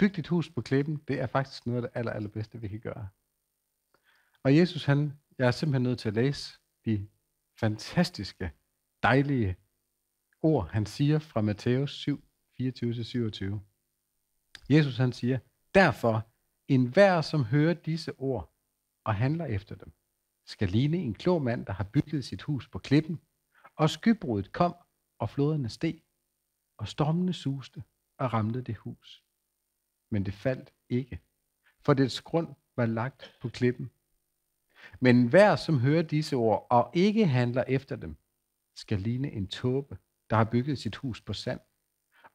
Byg dit hus på klippen, det er faktisk noget af det allerbedste, vi kan gøre. Og Jesus, jeg er simpelthen nødt til at læse de fantastiske, dejlige ord, han siger fra Matthæus 7, 24-27. Jesus han siger, derfor enhver, som hører disse ord og handler efter dem, skal ligne en klog mand, der har bygget sit hus på klippen, og skybruddet kom, og floderne steg, og stormene suste og ramte det hus. Men det faldt ikke, for dets grund var lagt på klippen. Men hver, som hører disse ord og ikke handler efter dem, skal ligne en tåbe, der har bygget sit hus på sand.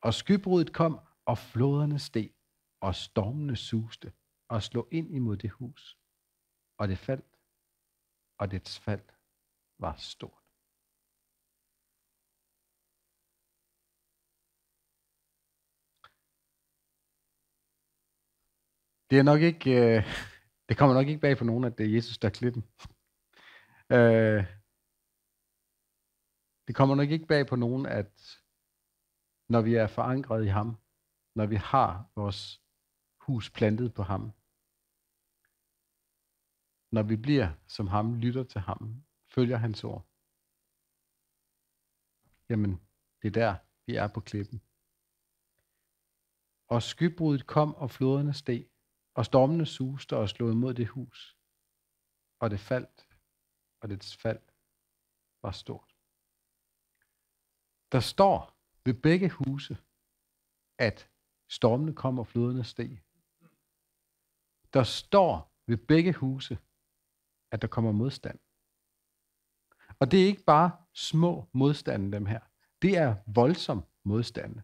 Og skybruddet kom, og floderne steg, og stormene suste og slog ind imod det hus. Og det faldt, og dets fald var stort. Det er nok ikke, det kommer nok ikke bag på nogen, at det er Jesus, der er klippen. Det kommer nok ikke bag på nogen, at når vi er forankret i ham, når vi har vores hus plantet på ham, når vi bliver som ham, lytter til ham, følger hans ord, jamen det er der, vi er på klippen. Og skybruddet kom, og floderne steg, og stormene suste og slog imod det hus. Og det faldt, og dets fald var stort. Der står ved begge huse, at stormene kom, og floderne steg. Der står ved begge huse, at der kommer modstand. Og det er ikke bare små modstande, dem her. Det er voldsom modstand.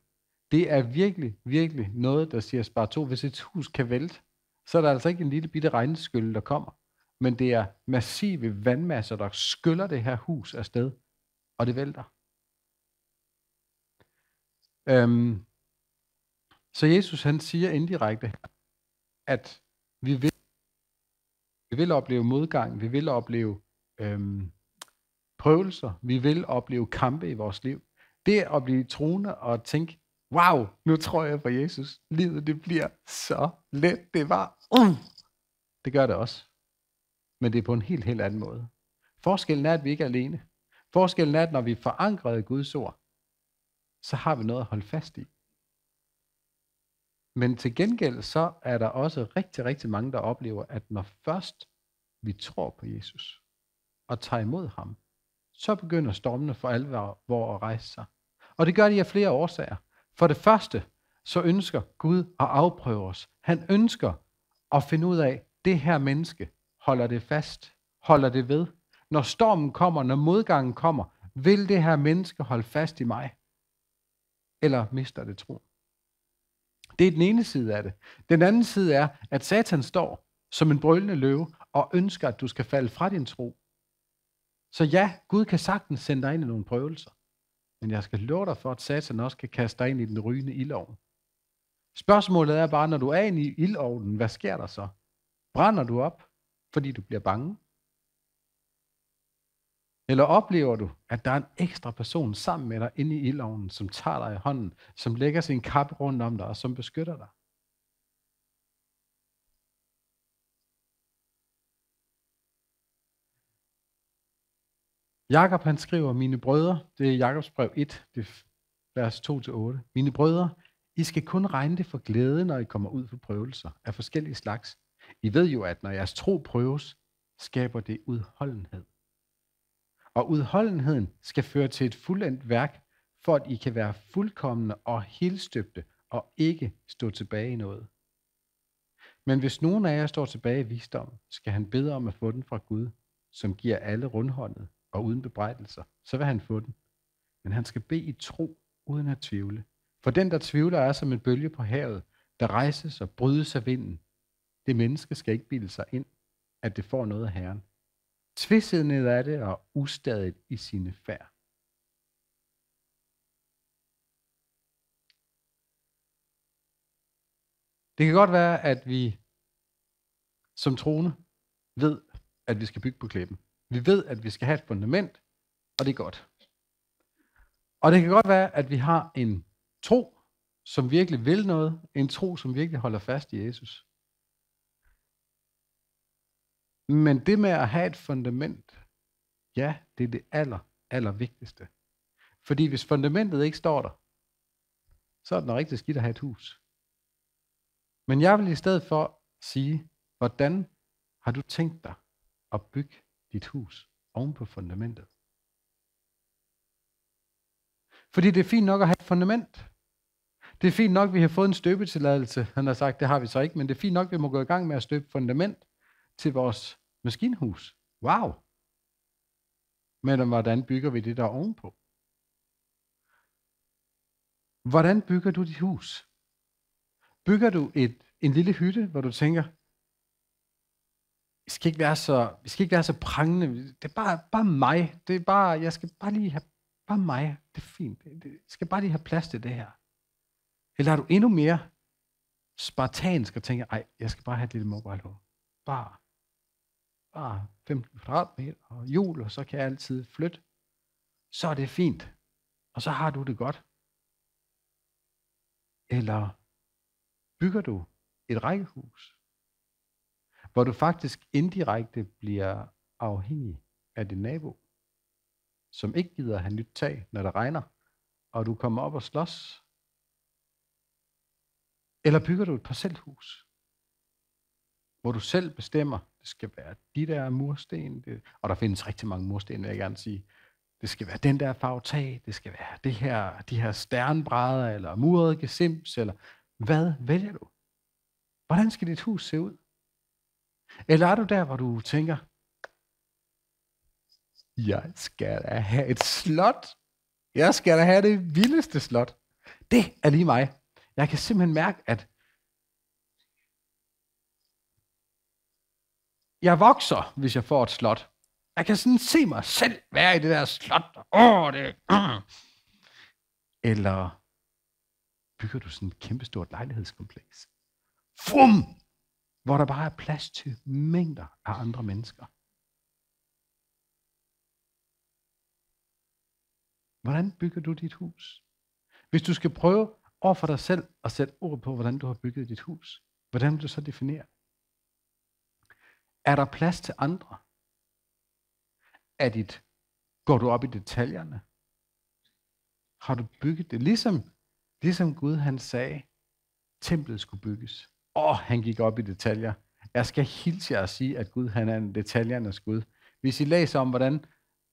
Det er virkelig, virkelig noget, der siger spar to. Hvis et hus kan vælte, så er der altså ikke en lille bitte regnskylle, der kommer. Men det er massive vandmasser, der skyller det her hus afsted, og det vælter. Så Jesus han siger indirekte, at vi vil opleve modgang, vi vil opleve prøvelser, vi vil opleve kampe i vores liv. Det at blive troende og tænke, wow, nu tror jeg på Jesus. Livet det bliver så let. Det var, det gør det også. Men det er på en helt anden måde. Forskellen er, at vi ikke er alene. Forskellen er, at når vi er forankret i Guds ord, så har vi noget at holde fast i. Men til gengæld så er der også rigtig, rigtig mange, der oplever, at når først vi tror på Jesus og tager imod ham, så begynder stormene for alvor at rejse sig. Og det gør de af flere årsager. For det første, så ønsker Gud at afprøve os. Han ønsker at finde ud af, det her menneske, holder det fast, holder det ved. Når stormen kommer, når modgangen kommer, vil det her menneske holde fast i mig? Eller mister det troen? Det er den ene side af det. Den anden side er, at Satan står som en brølende løve og ønsker, at du skal falde fra din tro. Så ja, Gud kan sagtens sende dig ind i nogle prøvelser. Men jeg skal love dig for, at Satan også kan kaste dig ind i den rygende ildovn. Spørgsmålet er bare, når du er inde i ildovnen, hvad sker der så? Brænder du op, fordi du bliver bange? Eller oplever du, at der er en ekstra person sammen med dig inde i ildovnen, som tager dig i hånden, som lægger sin kappe rundt om dig og som beskytter dig? Jakob han skriver, mine brødre, det er Jakobs brev 1, det vers 2-8. Mine brødre, I skal kun regne det for glæde, når I kommer ud for prøvelser af forskellige slags. I ved jo, at når jeres tro prøves, skaber det udholdenhed. Og udholdenheden skal føre til et fuldendt værk, for at I kan være fuldkomne og helstøbte og ikke stå tilbage i noget. Men hvis nogen af jer står tilbage i visdom, skal han bede om at få den fra Gud, som giver alle rundhåndet og uden bebrejdelser, så vil han få den. Men han skal bede i tro, uden at tvivle. For den, der tvivler, er som en bølge på havet, der rejses og brydes af vinden. Det menneske skal ikke bilde sig ind, at det får noget af Herren. Tvesindet er det og ustadigt i sine færd. Det kan godt være, at vi som troende ved, at vi skal bygge på klippen. Vi ved, at vi skal have et fundament, og det er godt. Og det kan godt være, at vi har en tro, som virkelig vil noget. En tro, som virkelig holder fast i Jesus. Men det med at have et fundament, ja, det er det aller vigtigste. Fordi hvis fundamentet ikke står der, så er det noget rigtig skidt at have et hus. Men jeg vil i stedet for sige, hvordan har du tænkt dig at bygge dit hus oven på fundamentet? Fordi det er fint nok at have et fundament. Det er fint nok, at vi har fået en støbetilladelse. Han har sagt, det har vi så ikke, men det er fint nok, at vi må gå i gang med at støbe fundament til vores maskinhus. Wow! Men hvordan bygger vi det der ovenpå? Hvordan bygger du dit hus? Bygger du en lille hytte, hvor du tænker, vi skal ikke være så prangende. Det er bare mig. Det er bare, jeg skal bare lige have bare mig. Det er fint. Jeg skal bare lige have plads til det her. Eller er du endnu mere spartansk og tænker, ej, jeg skal bare have et lille mobile home. Bare 15 kvadratmeter og jul, og så kan jeg altid flytte. Så er det fint. Og så har du det godt. Eller bygger du et rækkehus, hvor du faktisk indirekte bliver afhængig af din nabo, som ikke gider have nyt tag, når det regner, og du kommer op og slås? Eller bygger du et parcelhus, hvor du selv bestemmer, det skal være de der mursten, og der findes rigtig mange mursten, vil jeg gerne sige. Det skal være den der farve tag, det skal være de her sternbrædder, eller murede gesims, eller hvad vælger du? Hvordan skal dit hus se ud? Eller er du der, hvor du tænker, jeg skal da have et slot. Jeg skal da have det vildeste slot. Det er lige mig. Jeg kan simpelthen mærke, at jeg vokser, hvis jeg får et slot. Jeg kan sådan se mig selv være i det der slot. Eller bygger du sådan et kæmpestort lejlighedskompleks? Fum! Hvor der bare er plads til mængder af andre mennesker. Hvordan bygger du dit hus? Hvis du skal prøve over for dig selv at sætte ord på, hvordan du har bygget dit hus, hvordan vil du så definere? Er der plads til andre? Går du op i detaljerne? Har du bygget det? Ligesom Gud han sagde, templet skulle bygges. Han gik op i detaljer. Jeg skal hilse jer at sige, at Gud han er en detaljernes Gud. Hvis I læser om, hvordan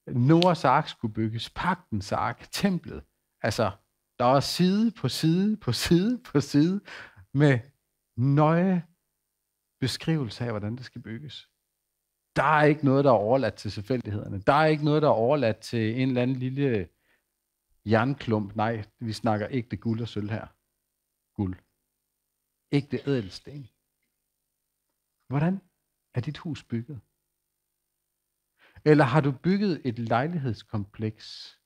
Noahs ark skulle bygges, pagtens ark, templet, altså der var side på side på side på side med nøje beskrivelse af, hvordan det skal bygges. Der er ikke noget, der er overladt til tilfældighederne. Der er ikke noget, der er overladt til en eller anden lille jernklump. Nej, vi snakker ægte guld og sølv her. Guld. Ægte ædelsten. Hvordan er dit hus bygget? Eller har du bygget et lejlighedskompleks,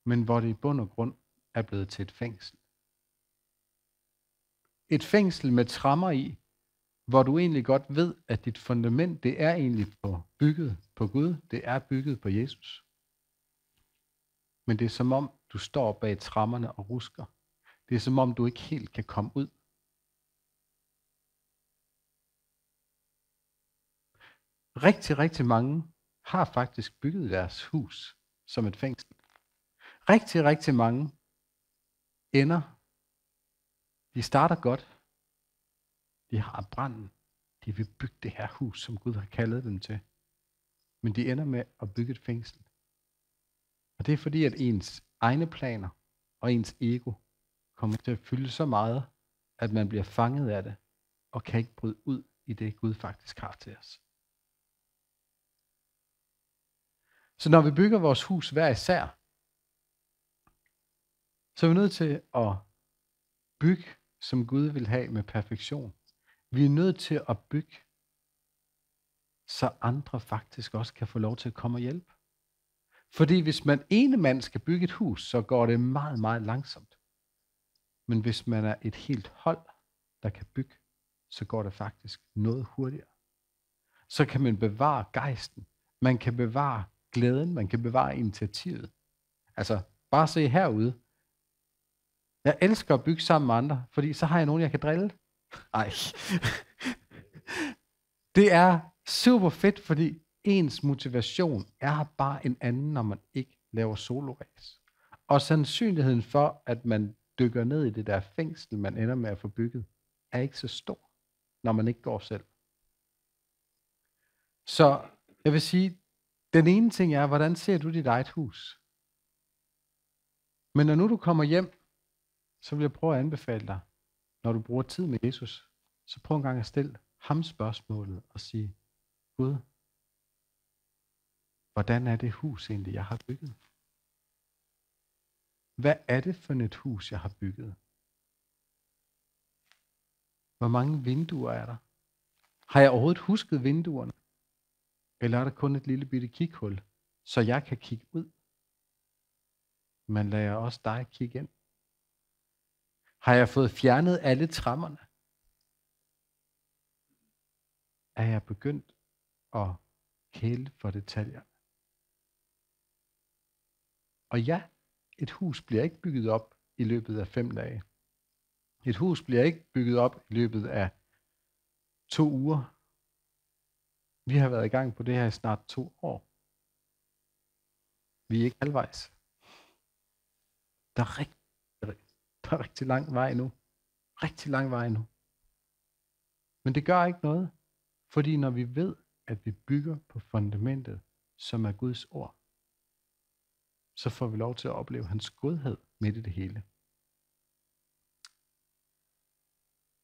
men hvor det i bund og grund er blevet til et fængsel? Et fængsel med tremmer i, hvor du egentlig godt ved, at dit fundament, det er egentlig bygget på Gud, det er bygget på Jesus. Men det er som om, du står bag trammerne og rusker. Det er som om, du ikke helt kan komme ud. Rigtig mange har faktisk bygget deres hus som et fængsel. Rigtig mange de starter godt. De har branden. De vil bygge det her hus, som Gud har kaldet dem til. Men de ender med at bygge et fængsel. Og det er fordi, at ens egne planer og ens ego kommer til at fylde så meget, at man bliver fanget af det, og kan ikke bryde ud i det, Gud faktisk har til os. Så når vi bygger vores hus hver især, så er vi nødt til at bygge, som Gud vil have med perfektion. Vi er nødt til at bygge, så andre faktisk også kan få lov til at komme og hjælpe. Fordi hvis man ene mand skal bygge et hus, så går det meget langsomt. Men hvis man er et helt hold, der kan bygge, så går det faktisk noget hurtigere. Så kan man bevare gejsten. Man kan bevare glæden. Man kan bevare initiativet. Altså, bare se herude. Jeg elsker at bygge sammen med andre, fordi så har jeg nogen, jeg kan drille. Ej. Det er super fedt, fordi ens motivation er bare en anden, når man ikke laver soloræs. Og sandsynligheden for, at man dykker ned i det der fængsel, man ender med at få bygget, er ikke så stor, når man ikke går selv. Så jeg vil sige, den ene ting er, hvordan ser du dit eget hus? Men når nu du kommer hjem, så vil jeg prøve at anbefale dig, når du bruger tid med Jesus, så prøv en gang at stille ham spørgsmålet og sige, Gud, hvordan er det hus egentlig, jeg har bygget? Hvad er det for et hus, jeg har bygget? Hvor mange vinduer er der? Har jeg overhovedet husket vinduerne? Eller er der kun et lille bitte kighul, så jeg kan kigge ud? Men lader jeg også dig kigge ind? Har jeg fået fjernet alle trammerne? Er jeg begyndt at kæle for detaljerne? Og ja, et hus bliver ikke bygget op i løbet af 5 dage. Et hus bliver ikke bygget op i løbet af 2 uger. Vi har været i gang på det her i snart 2 år. Vi er ikke halvvejs. Der er rigtig lang vej nu. Rigtig lang vej nu. Men det gør ikke noget, fordi når vi ved, at vi bygger på fundamentet, som er Guds ord, så får vi lov til at opleve hans godhed midt i det hele.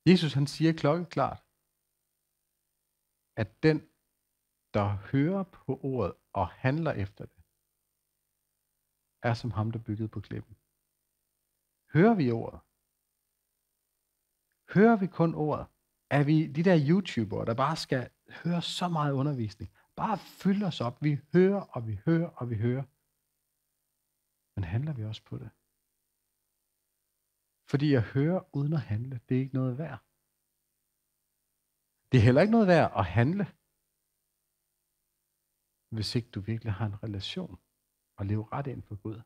Jesus han siger klokkeklart, at den, der hører på ordet og handler efter det, er som ham, der byggede på klippen. Hører vi ordet? Hører vi kun ordet? Er vi de der YouTubere, der bare skal høre så meget undervisning? Bare fylde os op. Vi hører, og vi hører, og vi hører. Men handler vi også på det? Fordi at høre uden at handle, det er ikke noget værd. Det er heller ikke noget værd at handle, hvis ikke du virkelig har en relation og leve ret ind for Gud.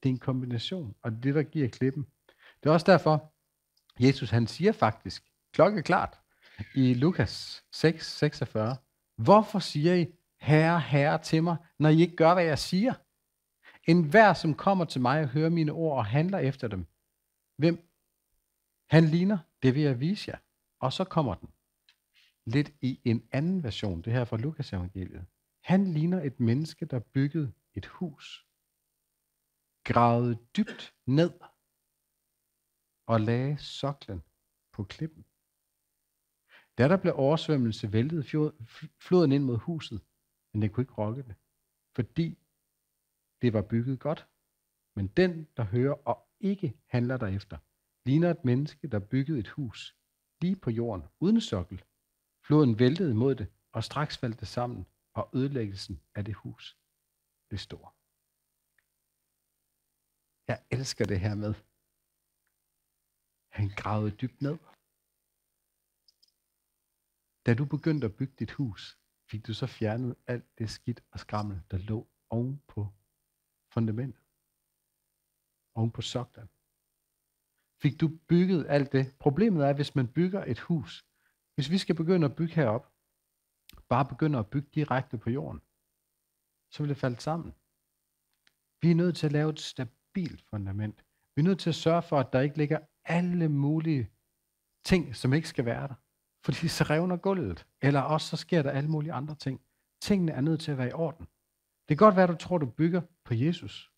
Det er en kombination, og det er det, der giver klippen. Det er også derfor, Jesus han siger faktisk, klokkeklart, i Lukas 6:46, hvorfor siger I, Herre, Herre til mig, når I ikke gør, hvad jeg siger? Enhver, som kommer til mig og hører mine ord og handler efter dem, hvem han ligner, det vil jeg vise jer. Og så kommer den lidt i en anden version, det her fra Lukas evangeliet. Han ligner et menneske, der byggede et hus, gravede dybt ned og lagde soklen på klippen. Da der blev oversvømmelse, væltede floden ind mod huset, men det kunne ikke rokke det, fordi det var bygget godt. Men den, der hører og ikke handler derefter, ligner et menneske, der byggede et hus lige på jorden, uden sokkel. Floden væltede mod det, og straks faldt det sammen, og ødelæggelsen af det hus blev stor. Jeg elsker det her med. Han gravede dybt ned. Da du begyndte at bygge dit hus, fik du så fjernet alt det skidt og skrammel, der lå oven på fundamentet. Oven på soklen. Fik du bygget alt det? Problemet er, hvis man bygger et hus, hvis vi skal begynde at bygge herop, bare begynder at bygge direkte på jorden, så vil det falde sammen. Vi er nødt til at lave et stabilt fundament. Vi er nødt til at sørge for, at der ikke ligger alle mulige ting, som ikke skal være der. Fordi så revner gulvet. Eller også så sker der alle mulige andre ting. Tingene er nødt til at være i orden. Det kan godt være, at du tror, du bygger på Jesus.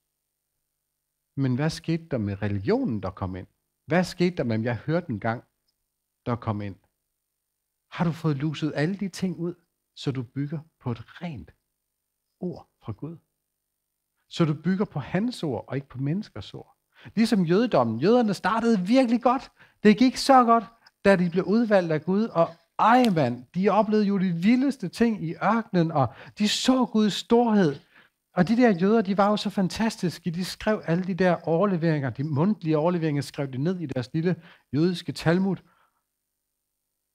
Men hvad skete der med religionen, der kom ind? Hvad skete der med, jeg hørte en gang, der kom ind? Har du fået luset alle de ting ud, så du bygger på et rent ord fra Gud? Så du bygger på hans ord, og ikke på menneskers ord. Ligesom jødedommen. Jøderne startede virkelig godt. Det gik så godt, da de blev udvalgt af Gud. Og mand, de oplevede jo de vildeste ting i ørkenen, og de så Guds storhed. Og de der jøder, de var jo så fantastiske. De skrev alle de der overleveringer, de mundtlige overleveringer, skrev de ned i deres lille jødiske Talmud.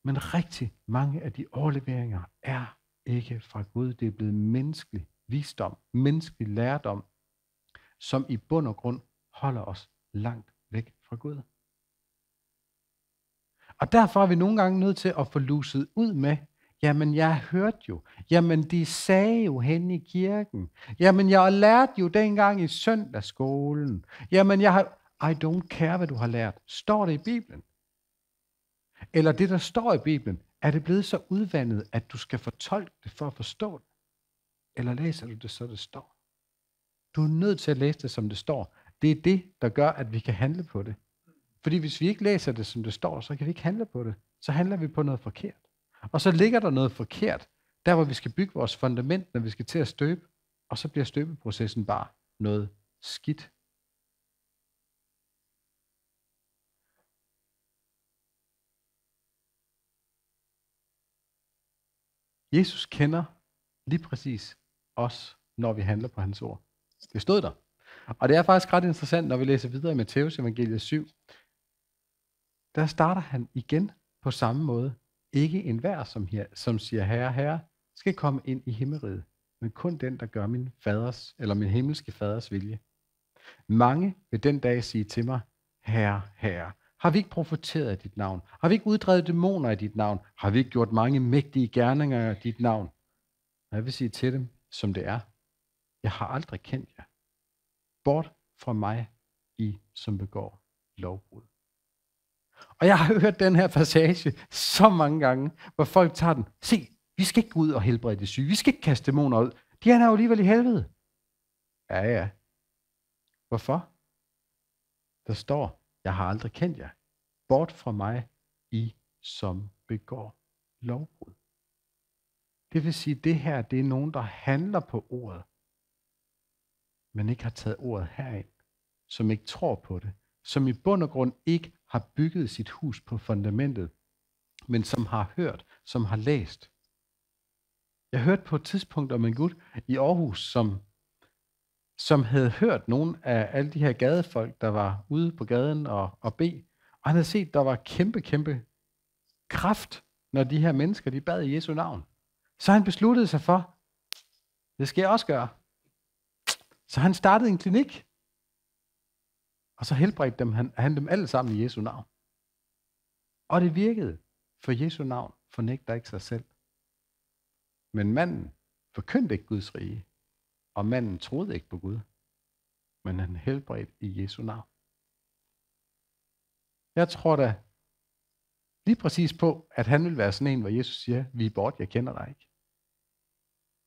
Men rigtig mange af de overleveringer er ikke fra Gud. Det er blevet menneskelig visdom, menneskelig lærdom, som i bund og grund holder os langt væk fra fra Gud. Og derfor er vi nogle gange nødt til at få luset ud med, jamen jeg hørte jo, jamen de sagde jo hen i kirken, jamen jeg lærte jo dengang i søndagsskolen, jamen jeg har, I don't care hvad du har lært, står det i Bibelen? Eller det der står i Bibelen, er det blevet så udvandet, at du skal fortolke det for at forstå det? Eller læser du det så det står? Du er nødt til at læse det som det står. Det er det, der gør, at vi kan handle på det. Fordi hvis vi ikke læser det, som det står, så kan vi ikke handle på det. Så handler vi på noget forkert. Og så ligger der noget forkert, der hvor vi skal bygge vores fundament, når vi skal til at støbe. Og så bliver støbeprocessen bare noget skidt. Jesus kender lige præcis os, når vi handler på hans ord. Det stod der. Og det er faktisk ret interessant, når vi læser videre i Matteus evangeliet 7. Der starter han igen på samme måde. Ikke enhver, som siger, Herre, Herre, skal komme ind i himmeriget, men kun den, der gør min faders, eller min himmelske faders vilje. Mange vil den dag sige til mig, Herre, Herre, har vi ikke profeteret i dit navn? Har vi ikke uddrevet dæmoner i dit navn? Har vi ikke gjort mange mægtige gerninger i dit navn? Og jeg vil sige til dem, som det er, jeg har aldrig kendt jer. Bort fra mig, I som begår lovbrud. Og jeg har hørt den her passage så mange gange, hvor folk tager den. Se, vi skal ikke gå ud og helbrede de syge. Vi skal ikke kaste dæmoner ud. De er jo alligevel i helvede. Ja. Hvorfor? Der står, jeg har aldrig kendt jer. Bort fra mig, I som begår lovbrud. Det vil sige, det her, det er nogen, der handler på ordet, men ikke har taget ordet herind, som ikke tror på det, som i bund og grund ikke har bygget sit hus på fundamentet, men som har hørt, som har læst. Jeg hørte på et tidspunkt om en gut i Aarhus, som havde hørt nogle af alle de her gadefolk, der var ude på gaden og bede, og han havde set, der var kæmpe kraft, når de her mennesker, de bad i Jesu navn. Så han besluttede sig for, det skal jeg også gøre. Så han startede en klinik, og så helbredte han dem alle sammen i Jesu navn. Og det virkede, for Jesu navn fornægter ikke sig selv. Men manden forkyndte ikke Guds rige, og manden troede ikke på Gud, men han helbredte i Jesu navn. Jeg tror da lige præcis på, at han vil være sådan en, hvor Jesus siger, vi er bort, jeg kender dig ikke.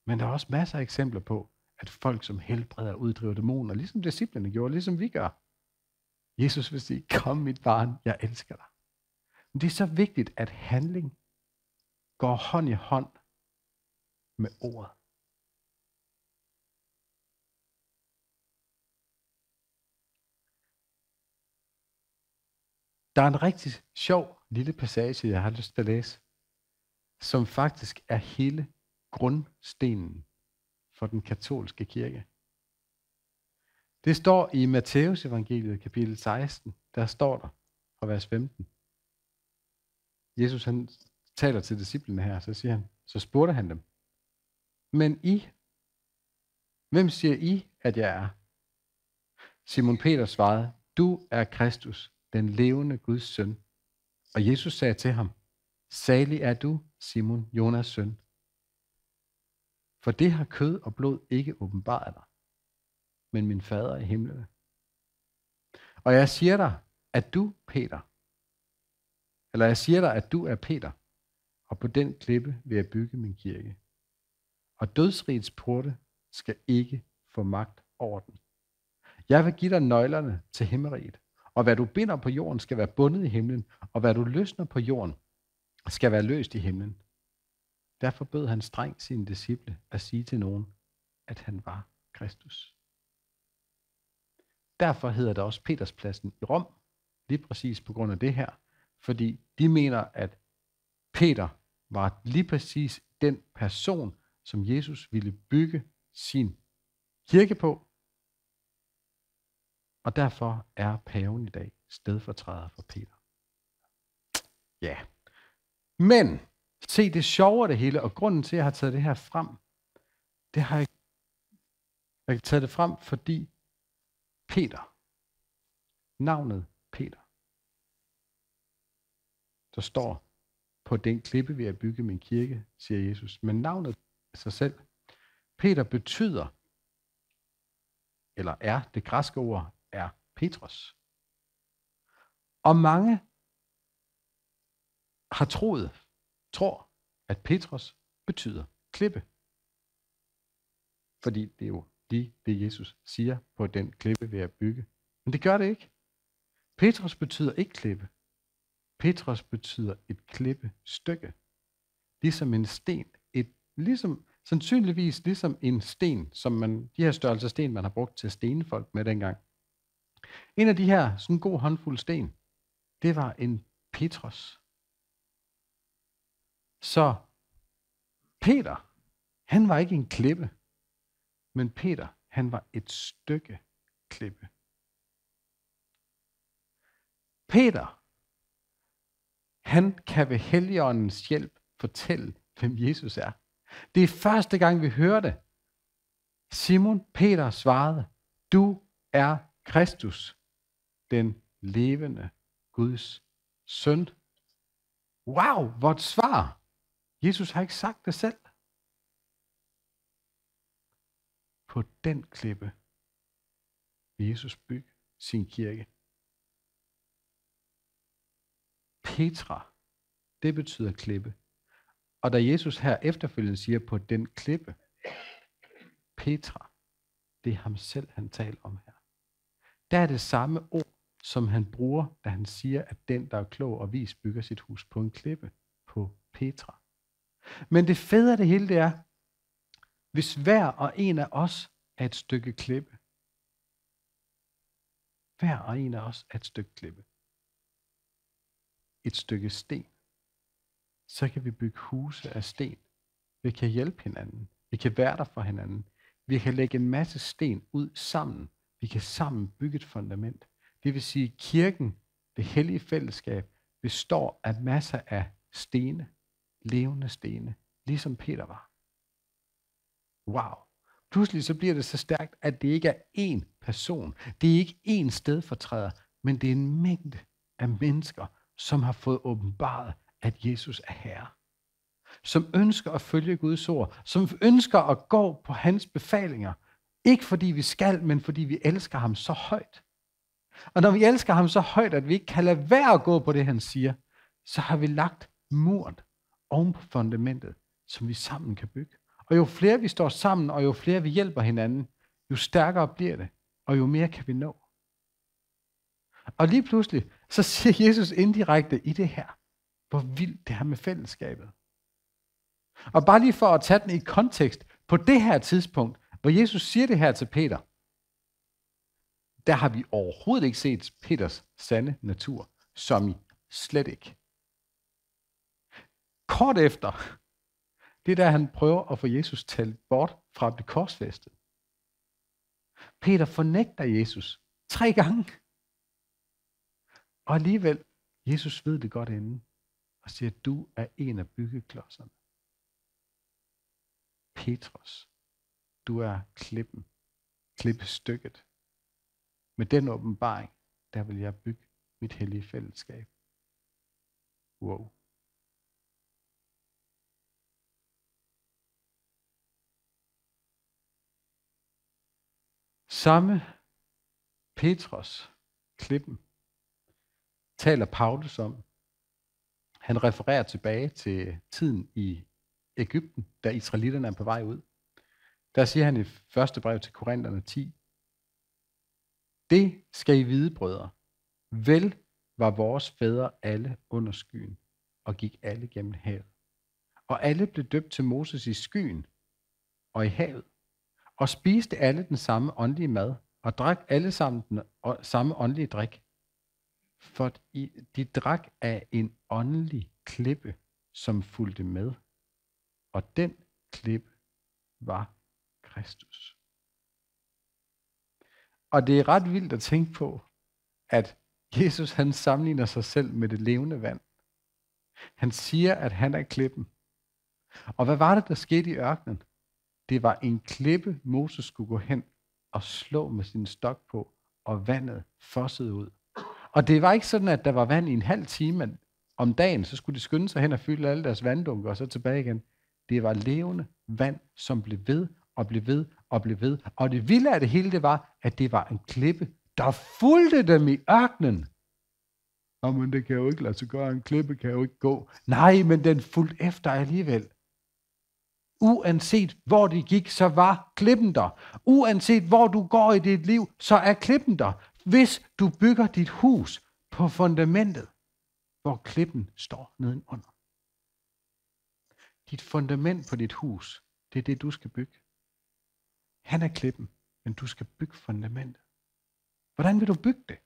Men der er også masser af eksempler på, at folk som helbreder og uddriver dæmoner, ligesom disciplene gjorde, ligesom vi gør. Jesus vil sige, kom mit barn, jeg elsker dig. Men det er så vigtigt, at handling går hånd i hånd med ordet. Der er en rigtig sjov lille passage, jeg har lyst til at læse, som faktisk er hele grundstenen for den katolske kirke. Det står i Matteus evangeliet kapitel 16, der står der fra vers 15. Jesus han taler til disciplene her, så spurgte han dem, men I, hvem siger I, at jeg er? Simon Peter svarede, du er Kristus, den levende Guds søn. Og Jesus sagde til ham, salig er du, Simon, Jonas søn. For det har kød og blod ikke åbenbaret dig, men min fader i himlene. Og jeg siger dig, at du er Peter, og på den klippe vil jeg bygge min kirke. Og dødsrigets porte skal ikke få magt over den. Jeg vil give dig nøglerne til himmeriget, og hvad du binder på jorden skal være bundet i himlen, og hvad du løsner på jorden skal være løst i himlen. Derfor bød han strengt sine disciple at sige til nogen, at han var Kristus. Derfor hedder det også Peterspladsen i Rom, lige præcis på grund af det her, fordi de mener, at Peter var lige præcis den person, som Jesus ville bygge sin kirke på. Og derfor er paven i dag stedfortræder for Peter. Ja. Men se, det sjove af det hele, og grunden til, at jeg har taget det her frem, det har jeg taget det frem, fordi Peter, navnet Peter. Der står, på den klippe vil jeg bygge min kirke, siger Jesus. Men navnet af sig selv. Peter betyder, eller er, det græske ord, er Petros. Og mange har tror, at Petros betyder klippe. Fordi det er jo lige det, Jesus siger, på den klippe vil jeg bygge. Men det gør det ikke. Petros betyder ikke klippe. Petros betyder et klippestykke. Ligesom en sten. Sandsynligvis ligesom en sten, de her størrelser sten, man har brugt til at stene folk med dengang. En af de her, sådan en god håndfuld sten, det var en Petros. Så Peter, han var ikke en klippe, men Peter, han var et stykke klippe. Peter, han kan ved Helligåndens hjælp fortælle, hvem Jesus er. Det er første gang, vi hører det. Simon Peter svarede, du er Kristus, den levende Guds søn. Wow, hvor et svar. Jesus har ikke sagt det selv. På den klippe vil Jesus bygge sin kirke. Petra, det betyder klippe. Og da Jesus her efterfølgende siger på den klippe, Petra, det er ham selv, han taler om her. Der er det samme ord, som han bruger, da han siger, at den, der er klog og vis, bygger sit hus på en klippe, på Petra. Men det fede af det hele, det er, hvis hver og en af os er et stykke klippe. Hver og en af os er et stykke klippe. Et stykke sten. Så kan vi bygge huse af sten. Vi kan hjælpe hinanden. Vi kan være der for hinanden. Vi kan lægge en masse sten ud sammen. Vi kan sammen bygge et fundament. Det vil sige, at kirken, det hellige fællesskab, består af masser af stene. Levende stene. Ligesom Peter var. Wow. Pludselig så bliver det så stærkt, at det ikke er én person. Det er ikke én stedfortræder, men det er en mængde af mennesker, som har fået åbenbaret, at Jesus er Herre. Som ønsker at følge Guds ord. Som ønsker at gå på hans befalinger. Ikke fordi vi skal, men fordi vi elsker ham så højt. Og når vi elsker ham så højt, at vi ikke kan lade være at gå på det, han siger, så har vi lagt muren oven på fundamentet, som vi sammen kan bygge. Og jo flere vi står sammen, og jo flere vi hjælper hinanden, jo stærkere bliver det, og jo mere kan vi nå. Og lige pludselig, så siger Jesus indirekte i det her, hvor vildt det her med fællesskabet. Og bare lige for at tage den i kontekst, på det her tidspunkt, hvor Jesus siger det her til Peter, der har vi overhovedet ikke set Peters sande natur, som i slet ikke. Kort efter, det er der, han prøver at få Jesus talt bort fra at blive korsfæstet. Peter fornægter Jesus 3 gange. Og alligevel, Jesus ved det godt inden, og siger, at du er en af byggeklodserne. Petros, du er klippestykket. Med den åbenbaring, der vil jeg bygge mit hellige fællesskab. Wow. Samme Petros, klippen, taler Paulus om. Han refererer tilbage til tiden i Egypten, da israelitterne er på vej ud. Der siger han i første brev til Korinterne 10, det skal I vide, brødre. Vel var vores fædre alle under skyen, og gik alle gennem havet. Og alle blev døbt til Moses i skyen og i havet, og spiste alle den samme åndelige mad, og drak alle sammen den samme åndelige drik. For de drak af en åndelig klippe, som fulgte med. Og den klippe var Kristus. Og det er ret vildt at tænke på, at Jesus han sammenligner sig selv med det levende vand. Han siger, at han er klippen. Og hvad var det, der skete i ørkenen? Det var en klippe, Moses skulle gå hen og slå med sin stok på, og vandet fossede ud. Og det var ikke sådan, at der var vand i en halv time om dagen, så skulle de skynde sig hen og fylde alle deres vanddunker og så tilbage igen. Det var levende vand, som blev ved og blev ved og blev ved. Og det vilde af det hele, det var, at det var en klippe, der fulgte dem i ørkenen. Men det kan jo ikke lade sig gøre, en klippe kan jo ikke gå. Nej, men den fulgte efter alligevel. Uanset hvor de gik, så var klippen der. Uanset hvor du går i dit liv, så er klippen der. Hvis du bygger dit hus på fundamentet, hvor klippen står nedenunder. Dit fundament på dit hus, det er det, du skal bygge. Han er klippen, men du skal bygge fundamentet. Hvordan vil du bygge det?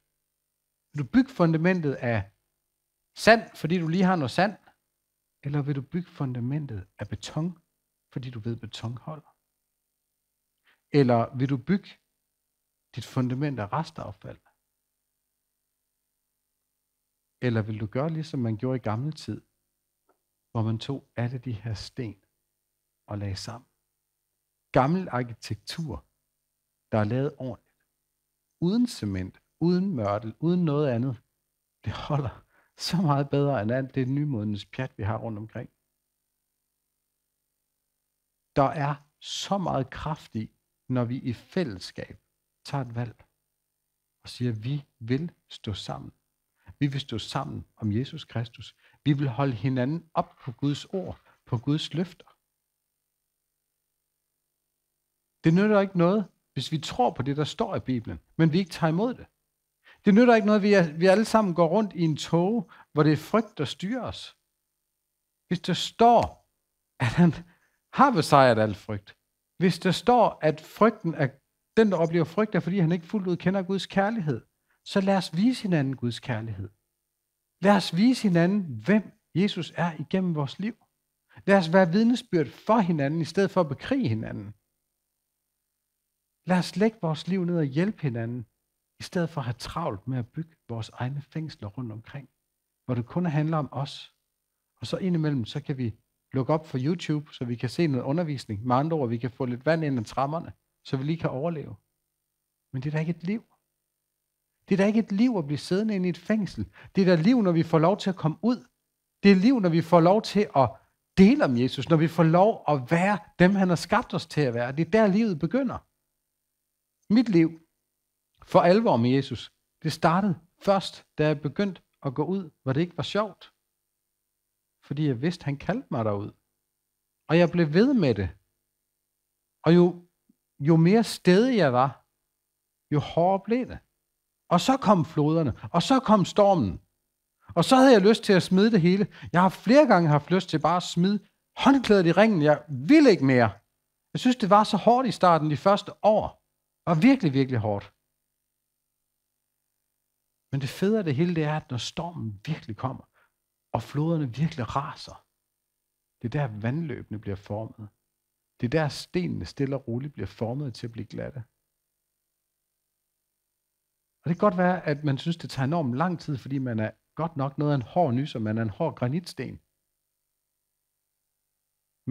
Vil du bygge fundamentet af sand, fordi du lige har noget sand? Eller vil du bygge fundamentet af beton, fordi du ved, beton holder? Eller vil du bygge dit fundament af restaffald? Eller vil du gøre ligesom man gjorde i gamle tid, hvor man tog alle de her sten og lagde sammen? Gammel arkitektur, der er lavet ordentligt. Uden cement, uden mørtel, uden noget andet. Det holder så meget bedre end alt det nymodens pjat, vi har rundt omkring. Der er så meget kraft i, når vi i fællesskab tager et valg og siger, at vi vil stå sammen. Vi vil stå sammen om Jesus Kristus. Vi vil holde hinanden op på Guds ord, på Guds løfter. Det nytter ikke noget, hvis vi tror på det, der står i Bibelen, men vi ikke tager imod det. Det nytter ikke noget, vi alle sammen går rundt i en tåge, hvor det er frygt, der styrer os. Hvis der står, at han har besejret al frygt. Hvis der står, at frygten er den, der oplever frygt, er fordi han ikke fuldt ud kender Guds kærlighed, så lad os vise hinanden Guds kærlighed. Lad os vise hinanden, hvem Jesus er igennem vores liv. Lad os være vidnesbyrd for hinanden, i stedet for at bekrige hinanden. Lad os lægge vores liv ned og hjælpe hinanden, i stedet for at have travlt med at bygge vores egne fængsler rundt omkring, hvor det kun handler om os. Og så indimellem, så kan vi lukke op for YouTube, så vi kan se noget undervisning. Med andre ord, vi kan få lidt vand ind ad trammerne, så vi lige kan overleve. Men det er da ikke et liv. Det er da ikke et liv at blive siddende inde i et fængsel. Det er da et liv, når vi får lov til at komme ud. Det er et liv, når vi får lov til at dele om Jesus, når vi får lov at være dem, han har skabt os til at være. Det er der, livet begynder. Mit liv for alvor med Jesus, det startede først, da jeg begyndte at gå ud, hvor det ikke var sjovt. Fordi jeg vidste, han kaldte mig derud. Og jeg blev ved med det. Og jo mere stedig jeg var, jo hårdere blev det. Og så kom floderne, og så kom stormen. Og så havde jeg lyst til at smide det hele. Jeg har flere gange haft lyst til bare at smide håndklædet i ringen. Jeg ville ikke mere. Jeg synes, det var så hårdt i starten de første år. Det var virkelig, virkelig hårdt. Men det fede af det hele, det er, at når stormen virkelig kommer, og floderne virkelig raser, det er der vandløbene bliver formet. Det er der stenene stille og roligt bliver formet til at blive glatte. Og det kan godt være, at man synes, det tager enormt lang tid, fordi man er godt nok noget af en hård nyser, man er en hård granitsten.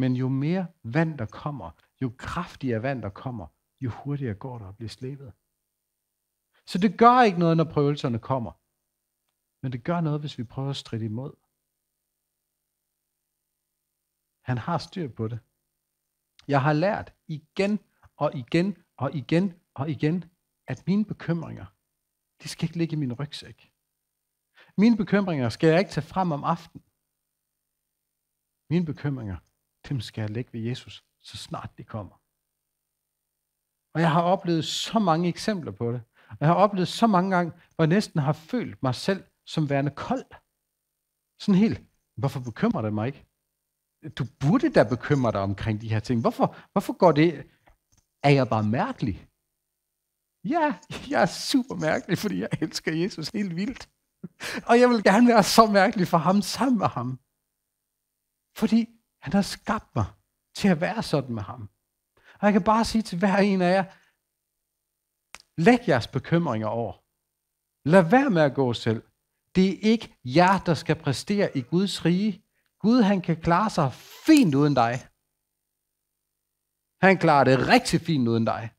Men jo mere vand der kommer, jo kraftigere vand der kommer, jo hurtigere går der at blive slæbet. Så det gør ikke noget, når prøvelserne kommer. Men det gør noget, hvis vi prøver at stride imod. Han har styr på det. Jeg har lært igen og igen og igen og igen, at mine bekymringer, de skal ikke ligge i min rygsæk. Mine bekymringer skal jeg ikke tage frem om aftenen. Mine bekymringer, dem skal jeg lægge ved Jesus, så snart de kommer. Og jeg har oplevet så mange eksempler på det. Og jeg har oplevet så mange gange, hvor jeg næsten har følt mig selv som værende kold. Sådan helt, hvorfor bekymrer det mig ikke? Du burde da bekymre dig omkring de her ting. Hvorfor går det? Er jeg bare mærkelig? Ja, jeg er super mærkelig, fordi jeg elsker Jesus helt vildt. Og jeg vil gerne være så mærkelig for ham, sammen med ham. Fordi han har skabt mig til at være sådan med ham. Og jeg kan bare sige til hver en af jer, læg jeres bekymringer over. Lad være med at gå selv. Det er ikke jer, der skal præstere i Guds rige. Gud, han kan klare sig fint uden dig. Han klarer det rigtig fint uden dig.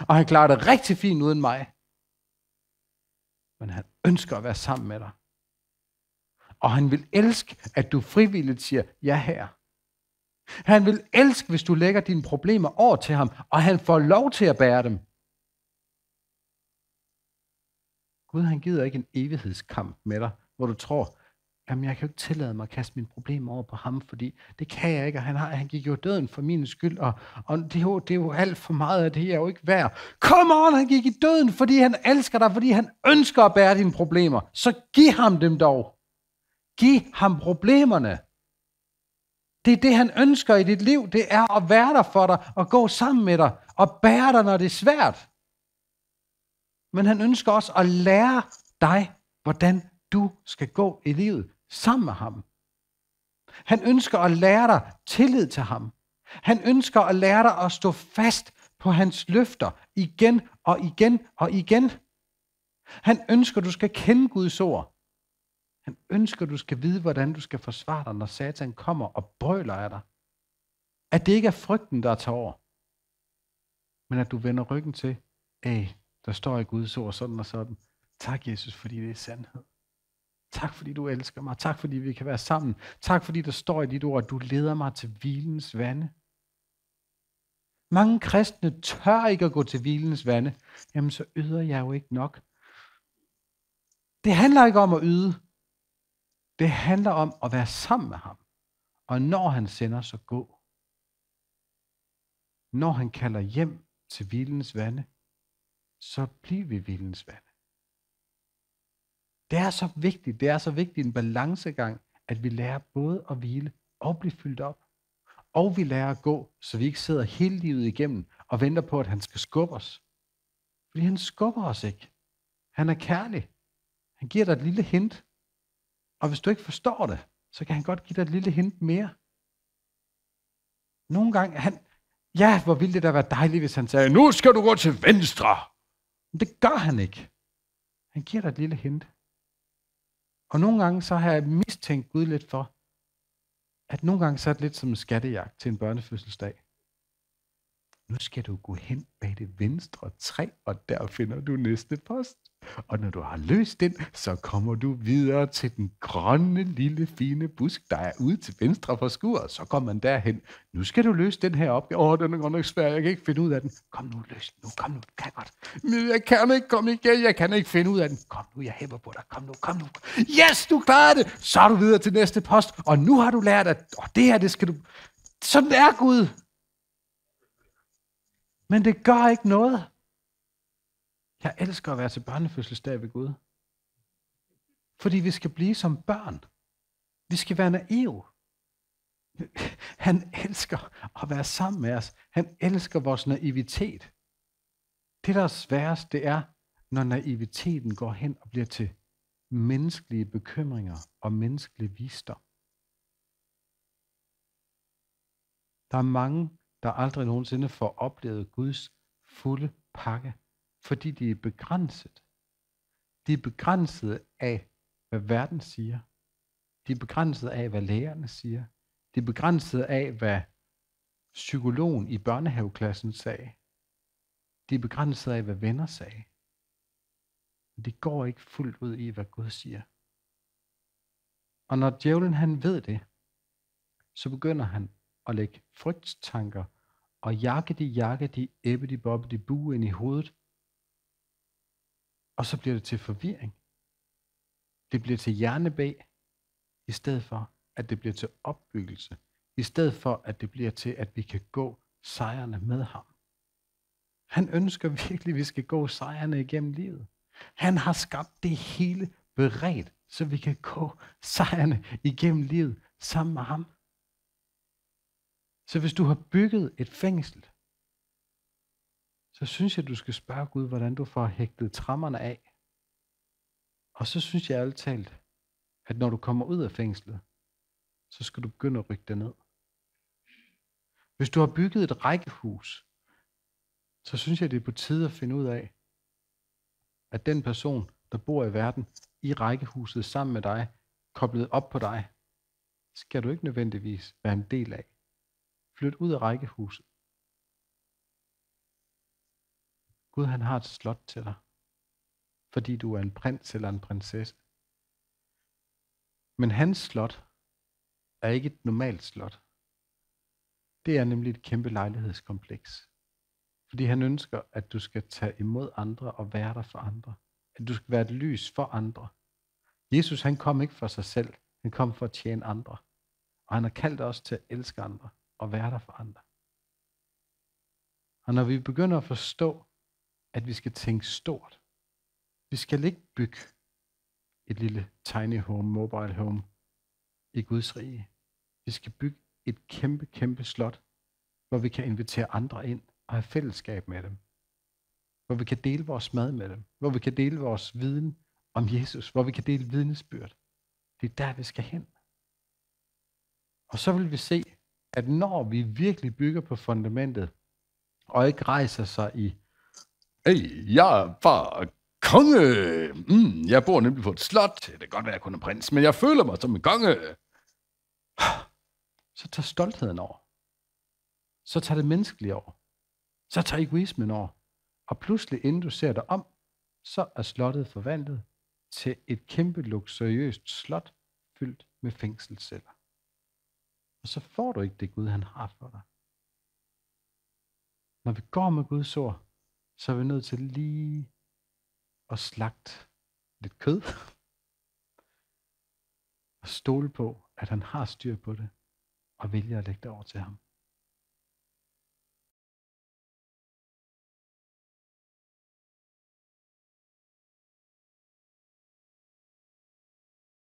Og han klarer det rigtig fint uden mig. men han ønsker at være sammen med dig. Og han vil elske, at du frivilligt siger, ja her. Han vil elske, hvis du lægger dine problemer over til ham, og han får lov til at bære dem. Gud, han gider ikke en evighedskamp med dig, hvor du tror, jamen jeg kan jo ikke tillade mig at kaste mine problemer over på ham, fordi det kan jeg ikke, og han gik jo døden for min skyld, og det er jo alt for meget af det her, er jo ikke værd. Come on, han gik i døden, fordi han elsker dig, fordi han ønsker at bære dine problemer. Så giv ham dem dog. Giv ham problemerne. Det er det, han ønsker i dit liv, det er at være der for dig, og gå sammen med dig, og bære dig, når det er svært. Men han ønsker også at lære dig, hvordan du skal gå i livet sammen med ham. Han ønsker at lære dig tillid til ham. Han ønsker at lære dig at stå fast på hans løfter igen og igen og igen. Han ønsker, du skal kende Guds ord. Han ønsker, du skal vide, hvordan du skal forsvare dig, når Satan kommer og brøler af dig. At det ikke er frygten, der tager over, men at du vender ryggen til, der står i Guds ord sådan og sådan. Tak, Jesus, fordi det er sandhed. Tak, fordi du elsker mig. Tak, fordi vi kan være sammen. Tak, fordi der står i dit ord, at du leder mig til hvilens vande. Mange kristne tør ikke at gå til hvilens vande. Jamen, så yder jeg jo ikke nok. Det handler ikke om at yde. Det handler om at være sammen med ham. Og når han sender, så gå. Når han kalder hjem til hvilens vande, så bliv ved hvilens vande. Det er så vigtigt en balancegang, at vi lærer både at hvile og blive fyldt op. Og vi lærer at gå, så vi ikke sidder hele livet igennem og venter på, at han skal skubbe os. Fordi han skubber os ikke. Han er kærlig. Han giver dig et lille hint. Og hvis du ikke forstår det, så kan han godt give dig et lille hint mere. Nogle gange, hvor ville det da være dejligt, hvis han sagde, nu skal du gå til venstre. Men det gør han ikke. Han giver dig et lille hint. Og nogle gange så har jeg mistænkt Gud lidt for, at nogle gange så er det lidt som en skattejagt til en børnefødselsdag. Nu skal du gå hen bag det venstre træ, og der finder du næste post. Og når du har løst den, så kommer du videre til den grønne, lille, fine busk, der er ude til venstre for skuret. Så kommer man derhen. Nu skal du løse den her opgave. Den er godt nok svær. Jeg kan ikke finde ud af den. Kom nu, løs den nu. Kom nu, du kan godt. Men jeg kan ikke komme igen. Jeg kan ikke finde ud af den. Kom nu, jeg hæpper på dig. Kom nu. Yes, du klarer det. Så er du videre til næste post. Og nu har du lært, at det her, det skal du... Sådan er Gud. Men det gør ikke noget. Jeg elsker at være til børnefødselsdag ved Gud. Fordi vi skal blive som børn. Vi skal være naive. Han elsker at være sammen med os. Han elsker vores naivitet. Det, der er sværest, det er, når naiviteten går hen og bliver til menneskelige bekymringer og menneskelig visdom. Der er mange, der aldrig nogensinde får oplevet Guds fulde pakke, fordi de er begrænset. De er begrænset af, hvad verden siger. De er begrænset af, hvad lægerne siger. De er begrænset af, hvad psykologen i børnehaveklassen sagde. De er begrænset af, hvad venner sagde. Men de går ikke fuldt ud i, hvad Gud siger. Og når djævlen han ved det, så begynder han at lægge frygtstanker og jakke de, æbbe bobbe de bue ind i hovedet. Og så bliver det til forvirring. Det bliver til hjernebæg, i stedet for, at det bliver til opbyggelse. I stedet for, at det bliver til, at vi kan gå sejrene med ham. Han ønsker virkelig, at vi skal gå sejrene igennem livet. Han har skabt det hele beredt, så vi kan gå sejrene igennem livet sammen med ham. Så hvis du har bygget et fængsel, så synes jeg, du skal spørge Gud, hvordan du får hægtet trammerne af. Og så synes jeg ærligt talt, at når du kommer ud af fængslet, så skal du begynde at rykke det ned. Hvis du har bygget et rækkehus, så synes jeg, det er på tide at finde ud af, at den person, der bor i verden, i rækkehuset sammen med dig, koblet op på dig, skal du ikke nødvendigvis være en del af. Flyt ud af rækkehuset. Gud, han har et slot til dig. fordi du er en prins eller en prinsesse. Men hans slot er ikke et normalt slot. Det er nemlig et kæmpe lejlighedskompleks. Fordi han ønsker, at du skal tage imod andre og være der for andre. At du skal være et lys for andre. Jesus, han kom ikke for sig selv. Han kom for at tjene andre. Og han har kaldt os til at elske andre og være der for andre. Og når vi begynder at forstå, at vi skal tænke stort. Vi skal ikke bygge et lille tiny home, mobile home i Guds rige. Vi skal bygge et kæmpe, kæmpe slot, hvor vi kan invitere andre ind og have fællesskab med dem. Hvor vi kan dele vores mad med dem. Hvor vi kan dele vores viden om Jesus. Hvor vi kan dele vidnesbyrd. Det er der, vi skal hen. Og så vil vi se, at når vi virkelig bygger på fundamentet, og ikke rejser sig i, hey, jeg er bare konge. Jeg bor nemlig på et slot. Det kan godt være, at jeg kun er prins, men jeg føler mig som en konge. Så tager stoltheden over. Så tager det menneskelige over. Så tager egoismen over. Og pludselig, inden du ser dig om, så er slottet forvandlet til et kæmpe luksuriøst slot, fyldt med fængselsceller. Og så får du ikke det Gud, han har for dig. Når vi går med Guds ord, så er vi nødt til lige at slagte lidt kød. Og stole på, at han har styr på det, og vælge at lægge det over til ham.